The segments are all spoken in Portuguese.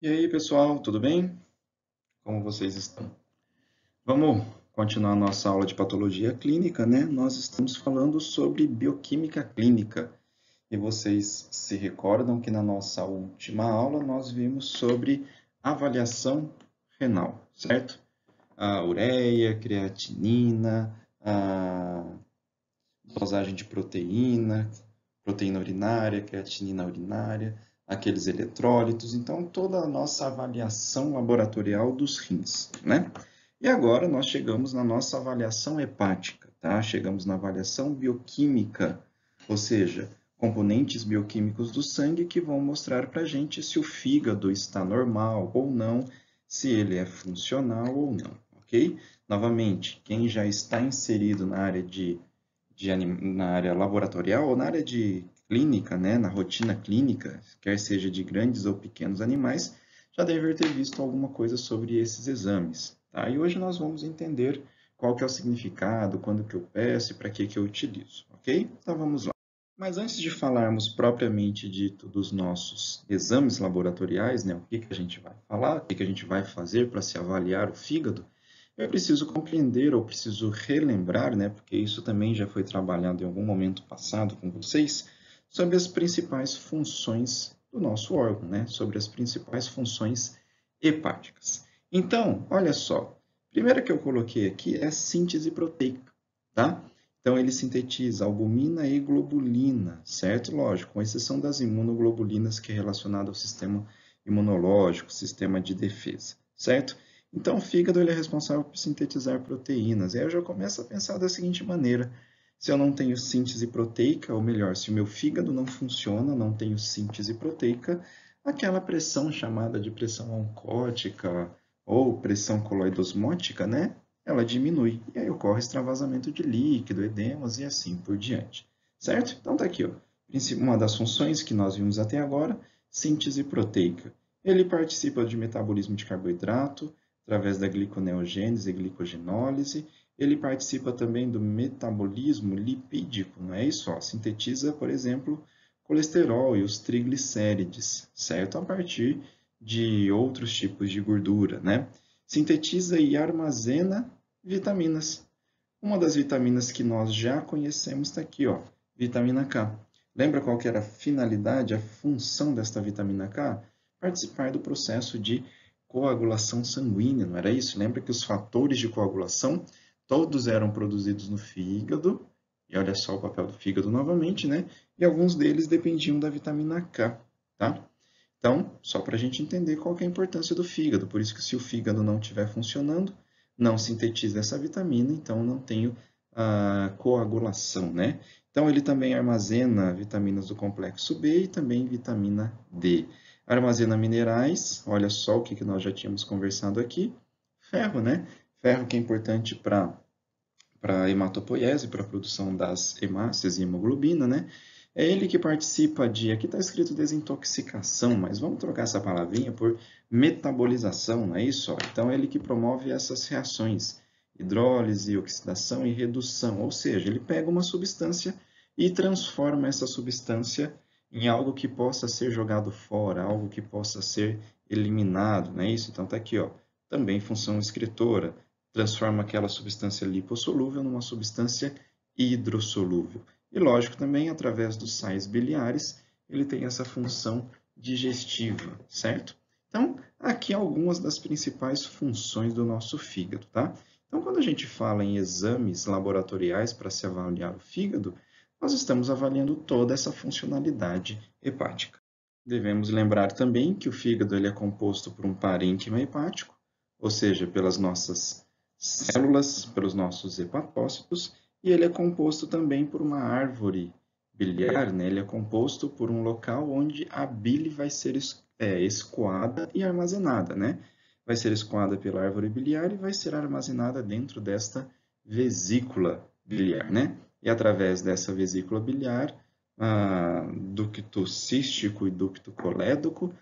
E aí, pessoal, tudo bem? Como vocês estão? Vamos continuar nossa aula de patologia clínica, né? Nós estamos falando sobre bioquímica clínica. E vocês se recordam que na nossa última aula nós vimos sobre avaliação renal, certo? A ureia, creatinina, a dosagem de proteína, proteína urinária, creatinina urinária, aqueles eletrólitos, então toda a nossa avaliação laboratorial dos rins, né? E agora nós chegamos na nossa avaliação hepática, tá? Chegamos na avaliação bioquímica, ou seja, componentes bioquímicos do sangue que vão mostrar para a gente se o fígado está normal ou não, se ele é funcional ou não, ok? Novamente, quem já está inserido na área na área laboratorial ou na área de clínica, né, na rotina clínica, quer seja de grandes ou pequenos animais, já deve ter visto alguma coisa sobre esses exames. Tá? E hoje nós vamos entender qual que é o significado, quando que eu peço e para que eu utilizo, ok? Então vamos lá. Mas antes de falarmos propriamente dito dos nossos exames laboratoriais, né, o que a gente vai falar, o que a gente vai fazer para se avaliar o fígado, eu preciso compreender ou preciso relembrar, né, porque isso também já foi trabalhado em algum momento passado com vocês, sobre as principais funções do nosso órgão, né, sobre as principais funções hepáticas. Então, olha só, a primeira que eu coloquei aqui é a síntese proteica, tá? Então, ele sintetiza albumina e globulina, certo? Lógico, com exceção das imunoglobulinas, que é relacionado ao sistema imunológico, sistema de defesa, certo? Então, o fígado ele é responsável por sintetizar proteínas. E aí eu já começo a pensar da seguinte maneira: se eu não tenho síntese proteica, ou melhor, se o meu fígado não funciona, não tenho síntese proteica, aquela pressão chamada de pressão oncótica ou pressão coloidosmótica, né? Ela diminui. E aí ocorre extravasamento de líquido, edemas e assim por diante. Certo? Então tá aqui, ó. Uma das funções que nós vimos até agora, síntese proteica. Ele participa de metabolismo de carboidrato, através da gliconeogênese e glicogenólise. Ele participa também do metabolismo lipídico, não é isso? Ó, sintetiza, por exemplo, colesterol e os triglicérides, certo? A partir de outros tipos de gordura, né? Sintetiza e armazena vitaminas. Uma das vitaminas que nós já conhecemos está aqui, ó, vitamina K. Lembra qual que era a finalidade, a função desta vitamina K? Participar do processo de coagulação sanguínea, não era isso? Lembra que os fatores de coagulação todos eram produzidos no fígado, e olha só o papel do fígado novamente, né? E alguns deles dependiam da vitamina K, tá? Então, só para a gente entender qual que é a importância do fígado, por isso que se o fígado não estiver funcionando, não sintetiza essa vitamina, então não tenho a coagulação, né? Então, ele também armazena vitaminas do complexo B e também vitamina D. Armazena minerais, olha só o que nós já tínhamos conversado aqui. Ferro, né? Ferro que é importante para a hematopoiese, para a produção das hemácias e hemoglobina, né? É ele que participa de, aqui está escrito desintoxicação, mas vamos trocar essa palavrinha por metabolização, não é isso? Então, é ele que promove essas reações, hidrólise, oxidação e redução, ou seja, ele pega uma substância e transforma essa substância em algo que possa ser jogado fora, algo que possa ser eliminado, não é isso? Então, está aqui, ó, também função excretora, transforma aquela substância lipossolúvel numa substância hidrossolúvel. E lógico também, através dos sais biliares, ele tem essa função digestiva, certo? Então, aqui algumas das principais funções do nosso fígado, tá? Então, quando a gente fala em exames laboratoriais para se avaliar o fígado, nós estamos avaliando toda essa funcionalidade hepática. Devemos lembrar também que o fígado ele é composto por um parênquima hepático, ou seja, pelas nossas células, pelos nossos hepatócitos, e ele é composto também por uma árvore biliar, né? Ele é composto por um local onde a bile vai ser escoada e armazenada, né? Vai ser escoada pela árvore biliar e vai ser armazenada dentro desta vesícula biliar, né? E através dessa vesícula biliar, ducto cístico e ducto colédoco,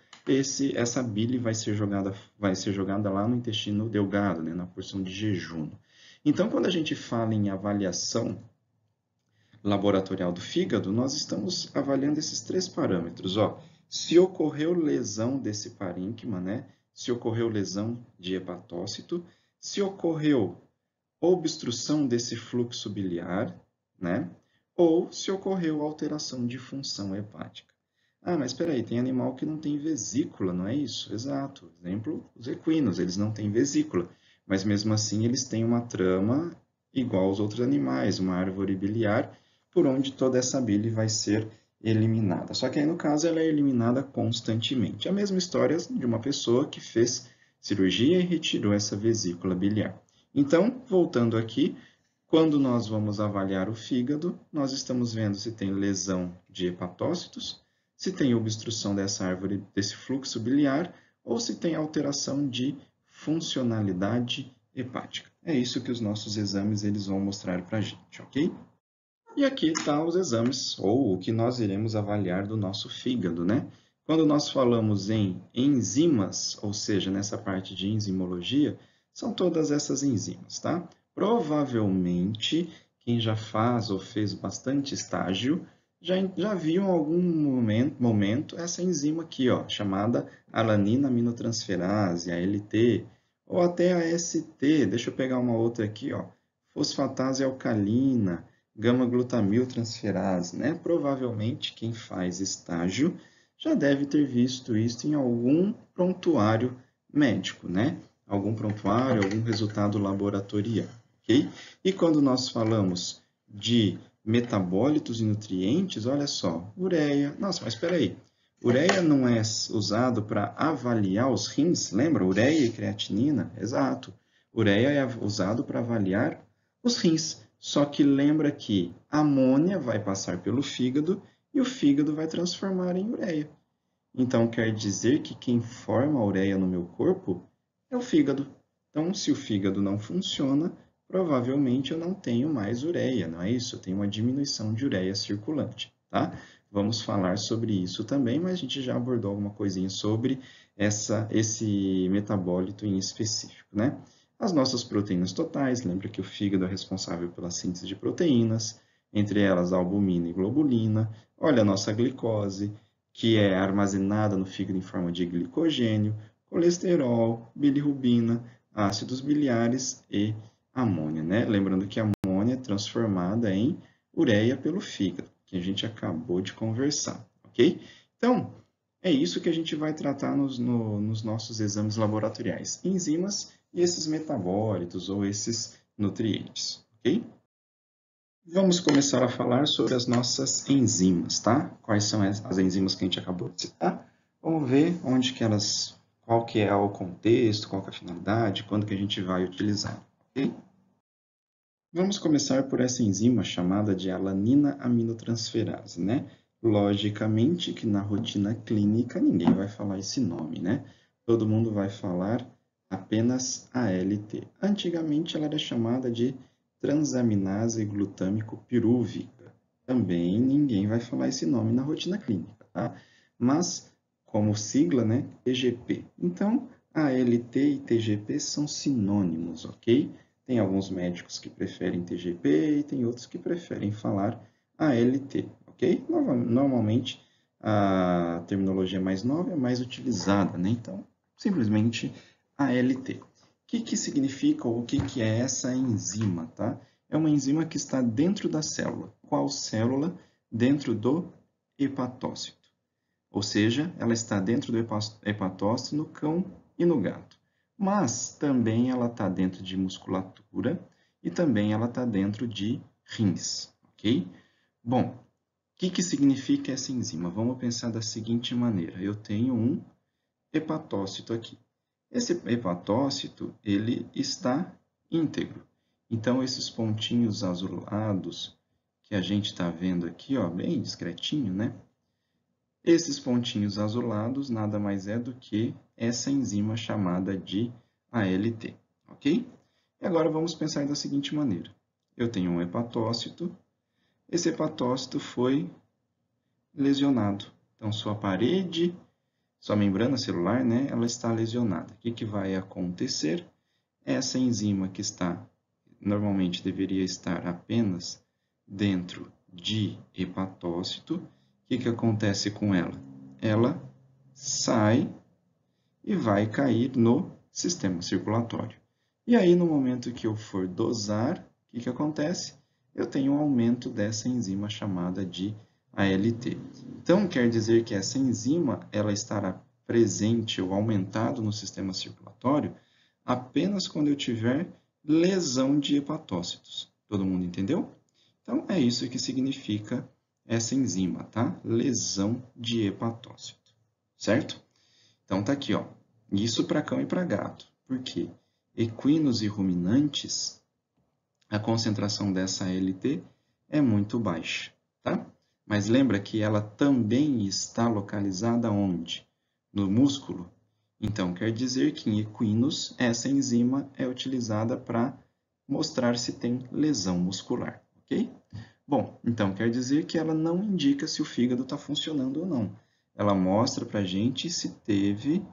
essa bile vai ser jogada lá no intestino delgado, né, na porção de jejum. Então, quando a gente fala em avaliação laboratorial do fígado, nós estamos avaliando esses três parâmetros, ó, Se ocorreu lesão desse parênquima, né? Se ocorreu lesão de hepatócito, se ocorreu obstrução desse fluxo biliar, né? Ou se ocorreu alteração de função hepática. Ah, mas espera aí, tem animal que não tem vesícula, não é isso? Exato. Exemplo, os equinos, eles não têm vesícula, mas mesmo assim eles têm uma trama igual aos outros animais, uma árvore biliar, por onde toda essa bile vai ser eliminada. Só que aí, no caso, ela é eliminada constantemente. A mesma história de uma pessoa que fez cirurgia e retirou essa vesícula biliar. Então, voltando aqui, quando nós vamos avaliar o fígado, nós estamos vendo se tem lesão de hepatócitos, se tem obstrução dessa árvore, desse fluxo biliar, ou se tem alteração de funcionalidade hepática. É isso que os nossos exames eles vão mostrar para a gente, ok? E aqui estão os exames, ou o que nós iremos avaliar do nosso fígado, né? Quando nós falamos em enzimas, ou seja, nessa parte de enzimologia, são todas essas enzimas, tá? Provavelmente, quem já faz ou fez bastante estágio, já viu em algum momento essa enzima aqui, ó, chamada alanina aminotransferase, ALT, ou até a ST, deixa eu pegar uma outra aqui, ó, fosfatase alcalina, gama-glutamiltransferase, né? Provavelmente quem faz estágio já deve ter visto isso em algum prontuário médico, né? Algum prontuário, algum resultado laboratorial, ok? E quando nós falamos de metabólitos e nutrientes, olha só, ureia. Nossa, mas espera aí. Ureia não é usado para avaliar os rins? Lembra? Ureia e creatinina? Exato. Ureia é usado para avaliar os rins. Só que lembra que a amônia vai passar pelo fígado e o fígado vai transformar em ureia. Então, quer dizer que quem forma a ureia no meu corpo é o fígado. Então, se o fígado não funciona, provavelmente eu não tenho mais ureia, não é isso? Eu tenho uma diminuição de ureia circulante, tá? Vamos falar sobre isso também, mas a gente já abordou alguma coisinha sobre esse metabólito em específico, né? As nossas proteínas totais, lembra que o fígado é responsável pela síntese de proteínas, entre elas albumina e globulina. Olha a nossa glicose, que é armazenada no fígado em forma de glicogênio, colesterol, bilirrubina, ácidos biliares e amônia, né? Lembrando que a amônia é transformada em ureia pelo fígado, que a gente acabou de conversar, ok? Então, é isso que a gente vai tratar nos nossos exames laboratoriais, enzimas e esses metabólitos ou esses nutrientes, ok? Vamos começar a falar sobre as nossas enzimas, tá? Quais são as enzimas que a gente acabou de citar? Vamos ver onde que elas, qual que é o contexto, qual que é a finalidade, quando que a gente vai utilizar, ok? Vamos começar por essa enzima chamada de alanina aminotransferase, né? Logicamente que na rotina clínica ninguém vai falar esse nome, né? Todo mundo vai falar apenas ALT. Antigamente ela era chamada de transaminase glutâmico pirúvica. Também ninguém vai falar esse nome na rotina clínica, tá? Mas como sigla, né? TGP. Então, ALT e TGP são sinônimos, ok? Tem alguns médicos que preferem TGP e tem outros que preferem falar ALT, ok? Normalmente, a terminologia mais nova é mais utilizada, né? Então, simplesmente ALT. O que significa ou o que é essa enzima, tá? É uma enzima que está dentro da célula. Qual célula? Dentro do hepatócito. Ou seja, ela está dentro do hepatócito no cão e no gato. Mas também ela está dentro de musculatura e também ela está dentro de rins, ok? Bom, o que significa essa enzima? Vamos pensar da seguinte maneira. Eu tenho um hepatócito aqui. Esse hepatócito, ele está íntegro. Então, esses pontinhos azulados que a gente está vendo aqui, ó, bem discretinho, né? Esses pontinhos azulados nada mais é do que essa enzima chamada de ALT, ok? E agora vamos pensar da seguinte maneira. Eu tenho um hepatócito, esse hepatócito foi lesionado. Então, sua parede, sua membrana celular, né, ela está lesionada. O que vai acontecer? Essa enzima que normalmente deveria estar apenas dentro de hepatócito, o que acontece com ela? ela sai e vai cair no sistema circulatório. E aí, no momento que eu for dosar, o que acontece? Eu tenho um aumento dessa enzima chamada de ALT. Então, quer dizer que essa enzima ela estará presente ou aumentado no sistema circulatório apenas quando eu tiver lesão de hepatócitos. Todo mundo entendeu? Então, é isso que significa essa enzima, tá? Lesão de hepatócito, certo? Então, tá aqui, ó. Isso para cão e para gato. Por quê? Equinos e ruminantes, a concentração dessa ALT é muito baixa, tá? Mas lembra que ela também está localizada onde? No músculo. Então, quer dizer que em equinos, essa enzima é utilizada para mostrar se tem lesão muscular, ok? Bom, então quer dizer que ela não indica se o fígado está funcionando ou não. Ela mostra para a gente se teve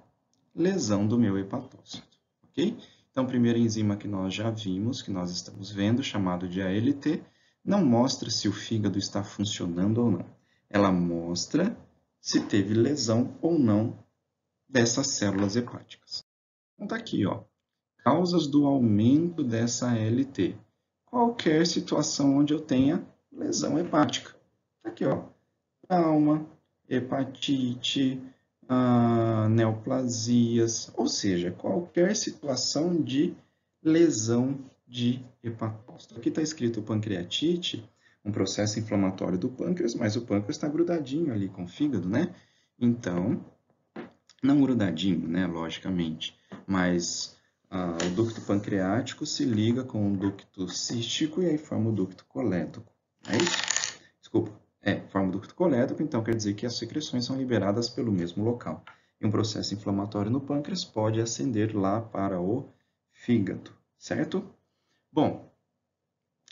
lesão do meu hepatócito, ok? Então, a primeira enzima que nós já vimos, que nós estamos vendo, chamado de ALT, não mostra se o fígado está funcionando ou não. Ela mostra se teve lesão ou não dessas células hepáticas. Então, está aqui, ó. Causas do aumento dessa ALT. Qualquer situação onde eu tenha lesão hepática. Está aqui, ó. Trauma, hepatite, neoplasias, ou seja, qualquer situação de lesão de hepatócito. Aqui está escrito pancreatite, um processo inflamatório do pâncreas, mas o pâncreas está grudadinho ali com o fígado, né? Então, não grudadinho, né, logicamente, mas o ducto pancreático se liga com o ducto cístico e aí forma o ducto colédoco. É isso? Desculpa. Forma o ducto colédoco, então quer dizer que as secreções são liberadas pelo mesmo local. E um processo inflamatório no pâncreas pode ascender lá para o fígado, certo? Bom,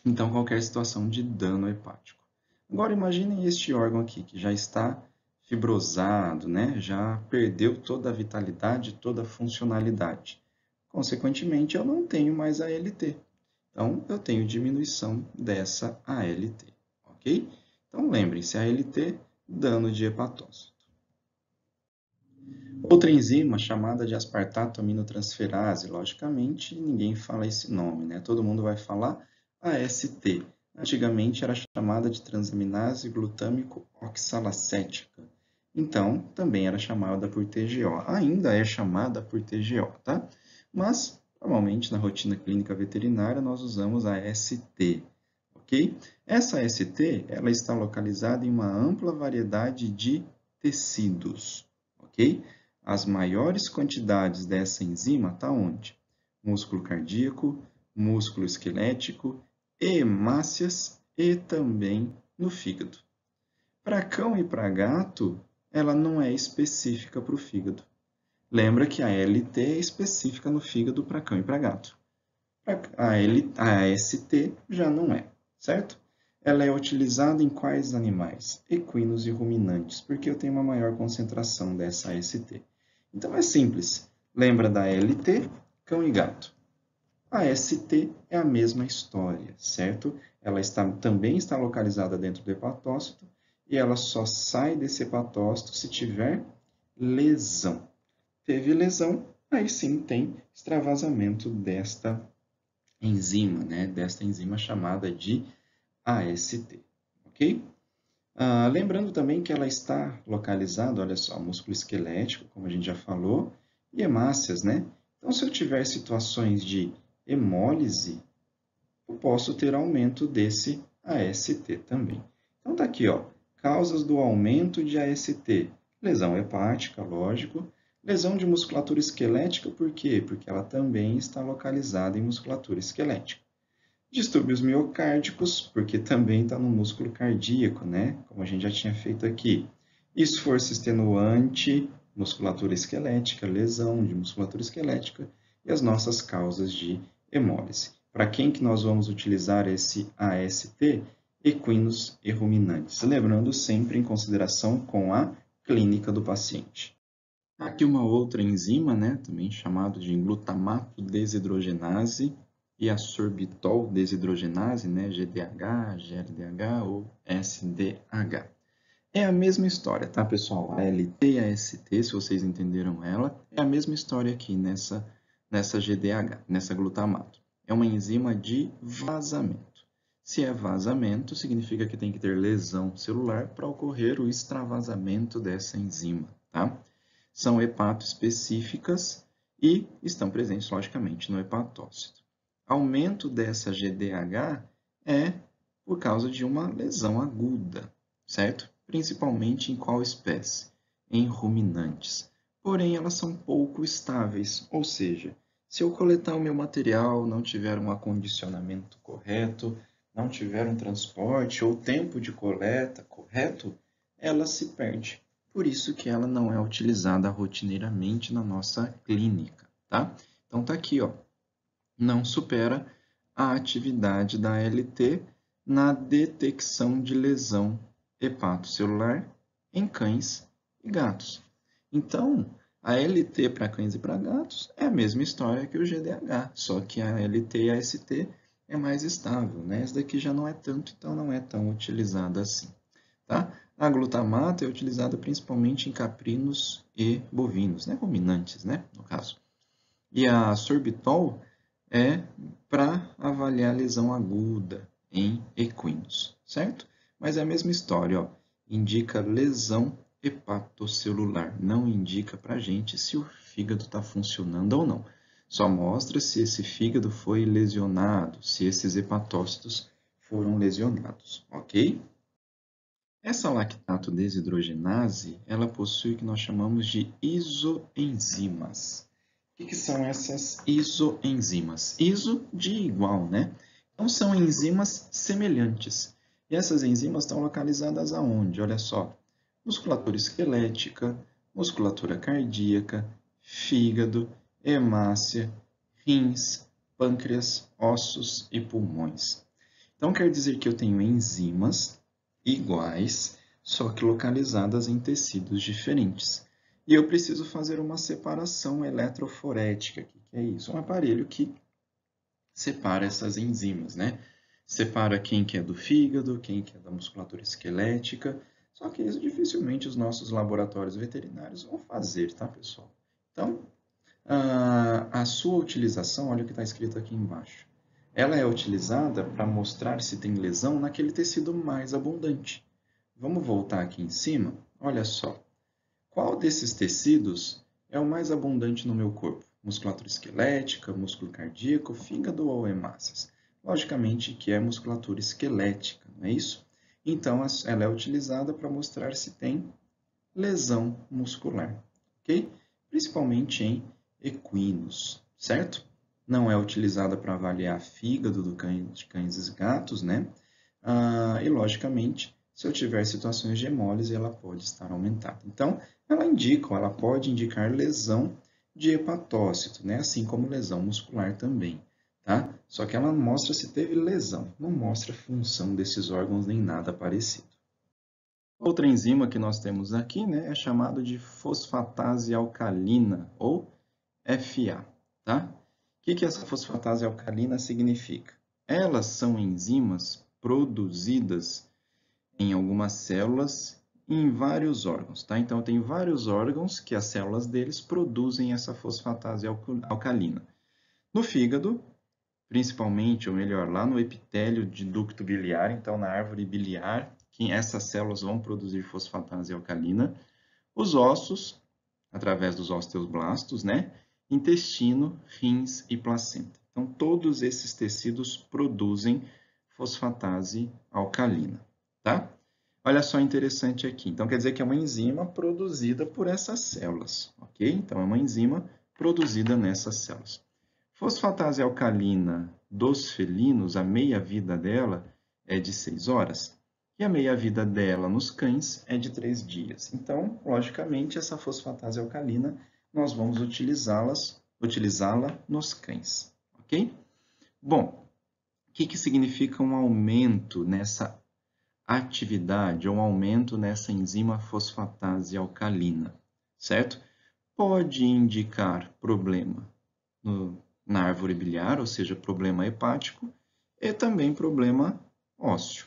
então qualquer situação de dano hepático. Agora imaginem este órgão aqui, que já está fibrosado, né? Já perdeu toda a vitalidade, toda a funcionalidade. Consequentemente, eu não tenho mais ALT. Então, eu tenho diminuição dessa ALT, ok? Então, lembrem-se, ALT, dano de hepatócito. Outra enzima chamada de aspartato aminotransferase, logicamente, ninguém fala esse nome, né? Todo mundo vai falar AST. Antigamente era chamada de transaminase glutâmico oxalacética. Então, também era chamada por TGO. Ainda é chamada por TGO, tá? Mas, normalmente, na rotina clínica veterinária, nós usamos a AST, ok? Essa AST, ela está localizada em uma ampla variedade de tecidos, ok? As maiores quantidades dessa enzima estão onde? Músculo cardíaco, músculo esquelético, hemácias e também no fígado. Para cão e para gato, ela não é específica para o fígado. Lembra que a LT é específica no fígado para cão e para gato. A AST já não é, certo? Ela é utilizada em quais animais? Equinos e ruminantes, porque eu tenho uma maior concentração dessa AST. Então é simples. Lembra da LT, cão e gato. A ST é a mesma história, certo? Ela também está localizada dentro do hepatócito e ela só sai desse hepatócito se tiver lesão. Teve lesão, aí sim tem extravasamento desta enzima, né? Desta enzima chamada de AST, ok? Lembrando também que ela está localizada, olha só, músculo esquelético, como a gente já falou, e hemácias, né? Então, se eu tiver situações de hemólise, eu posso ter aumento desse AST também. Então, tá aqui, ó, causas do aumento de AST. Lesão hepática, lógico. Lesão de musculatura esquelética, por quê? Porque ela também está localizada em musculatura esquelética. Distúrbios miocárdicos, porque também está no músculo cardíaco, né? Como a gente já tinha feito aqui. Esforço extenuante, musculatura esquelética, lesão de musculatura esquelética e as nossas causas de hemólise. Para quem que nós vamos utilizar esse AST? Equinos e ruminantes. Lembrando sempre em consideração com a clínica do paciente. Aqui uma outra enzima, né? Também chamado de glutamato desidrogenase, e a sorbitol desidrogenase, né, GDH, GLDH ou SDH. É a mesma história, tá, pessoal? A LT e a ST, se vocês entenderam ela, é a mesma história aqui nessa GDH, nessa glutamato. É uma enzima de vazamento. Se é vazamento, significa que tem que ter lesão celular para ocorrer o extravasamento dessa enzima, tá? São hepatoespecíficas e estão presentes, logicamente, no hepatócito. Aumento dessa GDH é por causa de uma lesão aguda, certo? Principalmente em qual espécie? Em ruminantes. Porém, elas são pouco estáveis, ou seja, se eu coletar o meu material, não tiver um acondicionamento correto, não tiver um transporte ou tempo de coleta correto, ela se perde. Por isso que ela não é utilizada rotineiramente na nossa clínica, tá? Então tá aqui, ó. Não supera a atividade da ALT na detecção de lesão hepatocelular em cães e gatos. Então, a LT para cães e para gatos é a mesma história que o GDH, só que a LT e a ST é mais estável, né? Essa daqui já não é tanto, então não é tão utilizada assim, tá? A glutamato é utilizada principalmente em caprinos e bovinos, né? Ruminantes, né? No caso. E a sorbitol é para avaliar lesão aguda em equinos, certo? Mas é a mesma história, ó. Indica lesão hepatocelular, não indica para a gente se o fígado está funcionando ou não. Só mostra se esse fígado foi lesionado, se esses hepatócitos foram lesionados, ok? Essa lactato desidrogenase, ela possui o que nós chamamos de isoenzimas. O que são essas isoenzimas? Iso de igual, né? Então, são enzimas semelhantes. E essas enzimas estão localizadas aonde? Olha só, musculatura esquelética, musculatura cardíaca, fígado, hemácia, rins, pâncreas, ossos e pulmões. Então, quer dizer que eu tenho enzimas iguais, só que localizadas em tecidos diferentes. E eu preciso fazer uma separação eletroforética. O que é isso? Um aparelho que separa essas enzimas, né? Separa quem que é do fígado, quem que é da musculatura esquelética. Só que isso dificilmente os nossos laboratórios veterinários vão fazer, tá, pessoal? Então, a sua utilização, olha o que está escrito aqui embaixo. Ela é utilizada para mostrar se tem lesão naquele tecido mais abundante. Vamos voltar aqui em cima? Olha só. Qual desses tecidos é o mais abundante no meu corpo? Musculatura esquelética, músculo cardíaco, fígado ou hemácias? Logicamente que é musculatura esquelética, não é isso? Então, ela é utilizada para mostrar se tem lesão muscular, ok? Principalmente em equinos, certo? Não é utilizada para avaliar fígado de cães e gatos, né? E, logicamente, se eu tiver situações de hemólise, ela pode estar aumentada. Então, ela pode indicar lesão de hepatócito, né? Assim como lesão muscular também, tá? Só que ela mostra se teve lesão, não mostra a função desses órgãos nem nada parecido. Outra enzima que nós temos aqui, né, é chamado de fosfatase alcalina, ou FA, tá? O que essa fosfatase alcalina significa? Elas são enzimas produzidas em algumas células e em vários órgãos, tá? Então, tem vários órgãos que as células deles produzem essa fosfatase alcalina. No fígado, principalmente, ou melhor, lá no epitélio de ducto biliar, então na árvore biliar, que essas células vão produzir fosfatase alcalina. Os ossos, através dos osteoblastos, né? Intestino, rins e placenta. Então, todos esses tecidos produzem fosfatase alcalina, tá? Olha só interessante aqui. Então, quer dizer que é uma enzima produzida por essas células, ok? Então, é uma enzima produzida nessas células. Fosfatase alcalina dos felinos, a meia-vida dela é de 6 horas. E a meia-vida dela nos cães é de 3 dias. Então, logicamente, essa fosfatase alcalina, nós vamos utilizá-la nos cães, ok? Bom, o que significa um aumento nessa atividade, ou um aumento nessa enzima fosfatase alcalina, certo? Pode indicar problema na árvore biliar, ou seja, problema hepático, e também problema ósseo.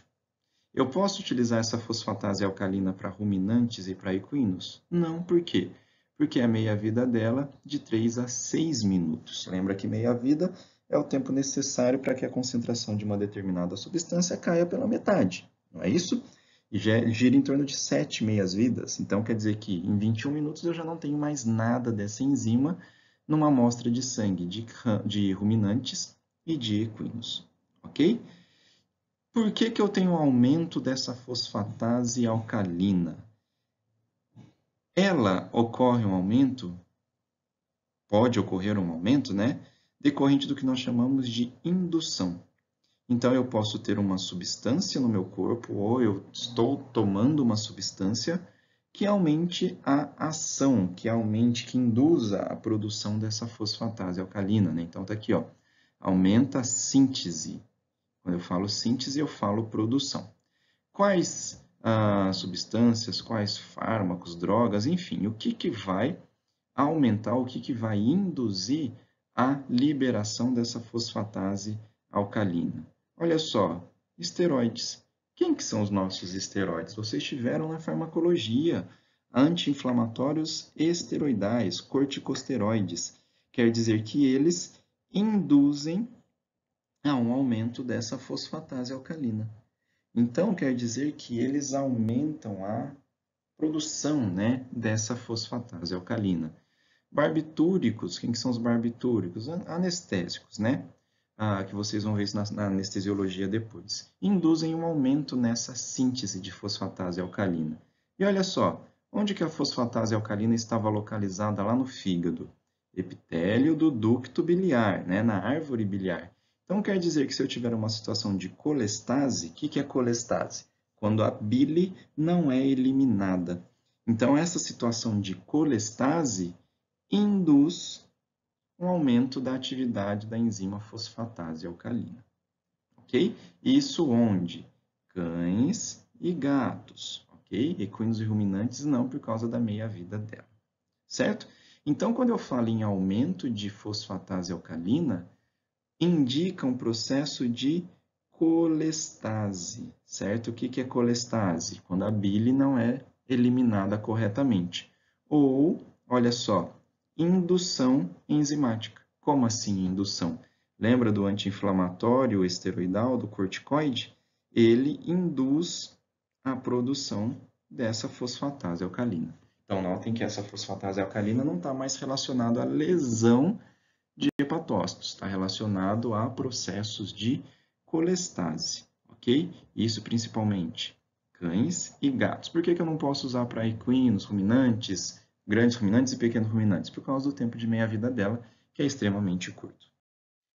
Eu posso utilizar essa fosfatase alcalina para ruminantes e para equinos? Não, por quê? Porque a meia-vida dela de 3 a 6 minutos. Lembra que meia-vida é o tempo necessário para que a concentração de uma determinada substância caia pela metade, não é isso? E gira em torno de 7 meias-vidas. Então, quer dizer que em 21 minutos eu já não tenho mais nada dessa enzima numa amostra de sangue de ruminantes e de equinos, ok? Por que eu tenho aumento dessa fosfatase alcalina? Ela ocorre um aumento, pode ocorrer um aumento, né? Decorrente do que nós chamamos de indução. Então, eu posso ter uma substância no meu corpo, ou eu estou tomando uma substância que aumente a ação, que induza a produção dessa fosfatase alcalina, né? Então, tá aqui, ó, aumenta a síntese. Quando eu falo síntese, eu falo produção. Quais substâncias, quais fármacos, drogas, enfim, o que vai aumentar, o que vai induzir a liberação dessa fosfatase alcalina? Olha só, esteroides. Quem que são os nossos esteroides? Vocês tiveram na farmacologia anti-inflamatórios esteroidais, corticosteroides. Quer dizer que eles induzem a um aumento dessa fosfatase alcalina. Então, quer dizer que eles aumentam a produção, né, dessa fosfatase alcalina. Barbitúricos, quem que são os barbitúricos? Anestésicos, né? Que vocês vão ver isso na anestesiologia depois. Induzem um aumento nessa síntese de fosfatase alcalina. E olha só, onde que a fosfatase alcalina estava localizada lá no fígado? Epitélio do ducto biliar, né, na árvore biliar. Então, quer dizer que se eu tiver uma situação de colestase, o que é colestase? Quando a bile não é eliminada. Então, essa situação de colestase induz um aumento da atividade da enzima fosfatase alcalina. Ok? Isso onde? Cães e gatos. Ok? Equinos e ruminantes não, por causa da meia-vida dela. Certo? Então, quando eu falo em aumento de fosfatase alcalina, indica um processo de colestase, certo? O que é colestase? Quando a bile não é eliminada corretamente. Ou, olha só, indução enzimática. Como assim indução? Lembra do anti-inflamatório esteroidal, do corticoide? Ele induz a produção dessa fosfatase alcalina. Então, notem que essa fosfatase alcalina não está mais relacionada à lesão de hepatócitos, está relacionado a processos de colestase, ok? Isso principalmente cães e gatos. Por que eu não posso usar para equinos, ruminantes, grandes ruminantes e pequenos ruminantes? Por causa do tempo de meia-vida dela, que é extremamente curto.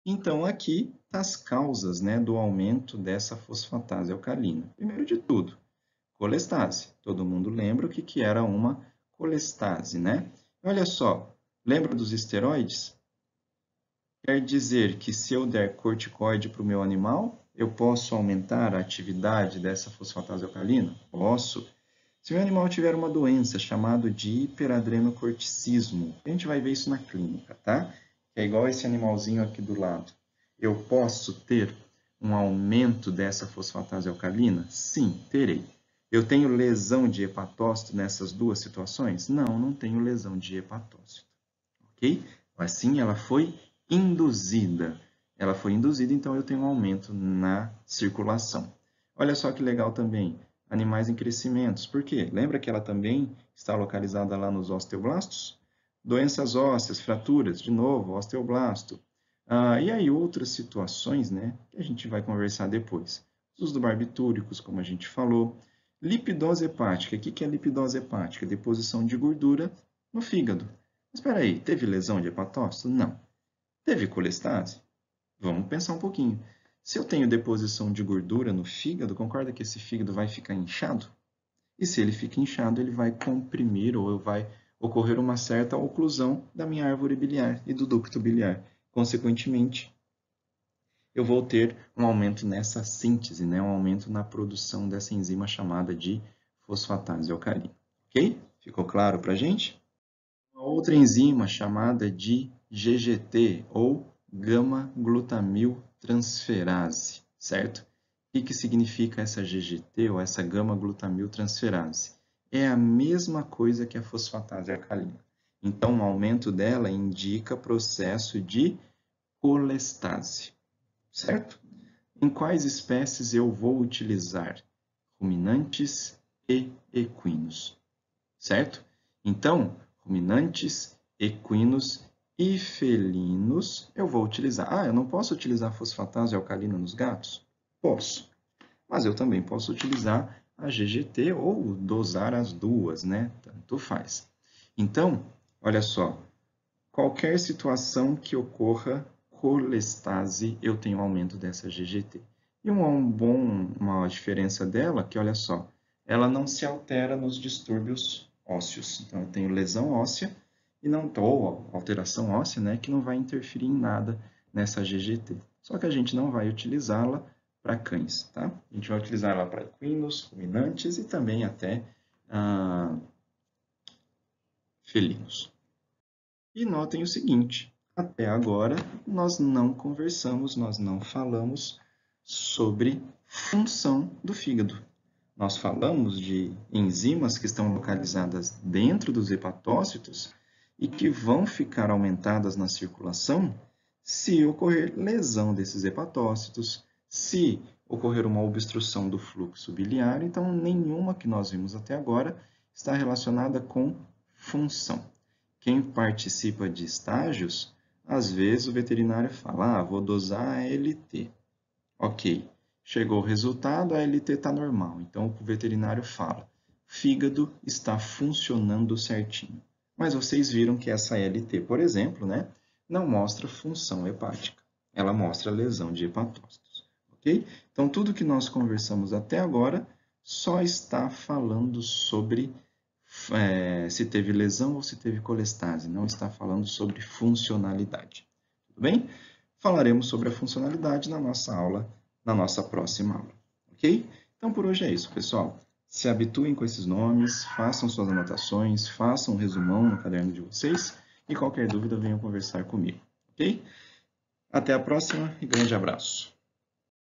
Então, aqui as causas, né, do aumento dessa fosfatase alcalina. Primeiro de tudo, colestase. Todo mundo lembra o que era uma colestase, né? Olha só, lembra dos esteroides? Quer dizer que se eu der corticoide para o meu animal, eu posso aumentar a atividade dessa fosfatase alcalina? Posso. Se o meu animal tiver uma doença chamada de hiperadrenocorticismo, a gente vai ver isso na clínica, tá? Que é igual esse animalzinho aqui do lado. Eu posso ter um aumento dessa fosfatase alcalina? Sim, terei. Eu tenho lesão de hepatócito nessas duas situações? Não, não tenho lesão de hepatócito. Ok? Assim, ela foi induzida. Ela foi induzida, então eu tenho um aumento na circulação. Olha só que legal também, animais em crescimento. Por quê? Lembra que ela também está localizada lá nos osteoblastos? Doenças ósseas, fraturas, de novo, osteoblasto. E aí outras situações, né, que a gente vai conversar depois. Os uso do barbitúricos, como a gente falou. Lipidose hepática. O que é lipidose hepática? Deposição de gordura no fígado. Mas espera aí, teve lesão de hepatócito? Não. Teve colestase? Vamos pensar um pouquinho. Se eu tenho deposição de gordura no fígado, concorda que esse fígado vai ficar inchado? E se ele fica inchado, ele vai comprimir ou vai ocorrer uma certa oclusão da minha árvore biliar e do ducto biliar. Consequentemente, eu vou ter um aumento nessa síntese, né? Um aumento na produção dessa enzima chamada de fosfatase alcalina. Ok? Ficou claro para a gente? Uma outra enzima chamada de GGT, ou gama-glutamil transferase, certo? O que significa essa GGT ou essa gama-glutamiltransferase? É a mesma coisa que a fosfatase alcalina. Então, o aumento dela indica processo de colestase, certo? Em quais espécies eu vou utilizar? Ruminantes e equinos, certo? Então, ruminantes, equinos e felinos eu vou utilizar. Ah, eu não posso utilizar fosfatase alcalina nos gatos? Posso, mas eu também posso utilizar a GGT ou dosar as duas, né? Tanto faz. Então, olha só, qualquer situação que ocorra colestase, eu tenho aumento dessa GGT. E uma diferença dela, que olha só, ela não se altera nos distúrbios ósseos. Então, eu tenho lesão óssea e não ou alteração óssea, né, que não vai interferir em nada nessa GGT. Só que a gente não vai utilizá-la para cães, tá? A gente vai utilizar ela para equinos, ruminantes e também até felinos. E notem o seguinte, até agora nós não conversamos, nós não falamos sobre função do fígado. Nós falamos de enzimas que estão localizadas dentro dos hepatócitos e que vão ficar aumentadas na circulação se ocorrer lesão desses hepatócitos, se ocorrer uma obstrução do fluxo biliar. Então, nenhuma que nós vimos até agora está relacionada com função. Quem participa de estágios, às vezes o veterinário fala, vou dosar a ALT. Ok, chegou o resultado, a ALT está normal. Então o veterinário fala, fígado está funcionando certinho. Mas vocês viram que essa ALT, por exemplo, né, não mostra função hepática. Ela mostra lesão de hepatócitos. Ok? Então tudo que nós conversamos até agora só está falando sobre se teve lesão ou se teve colestase, não está falando sobre funcionalidade. Tudo bem? Falaremos sobre a funcionalidade na nossa aula, na nossa próxima aula. Ok? Então por hoje é isso, pessoal. Se habituem com esses nomes, façam suas anotações, façam um resumão no caderno de vocês e qualquer dúvida venham conversar comigo. Ok? Até a próxima e grande abraço.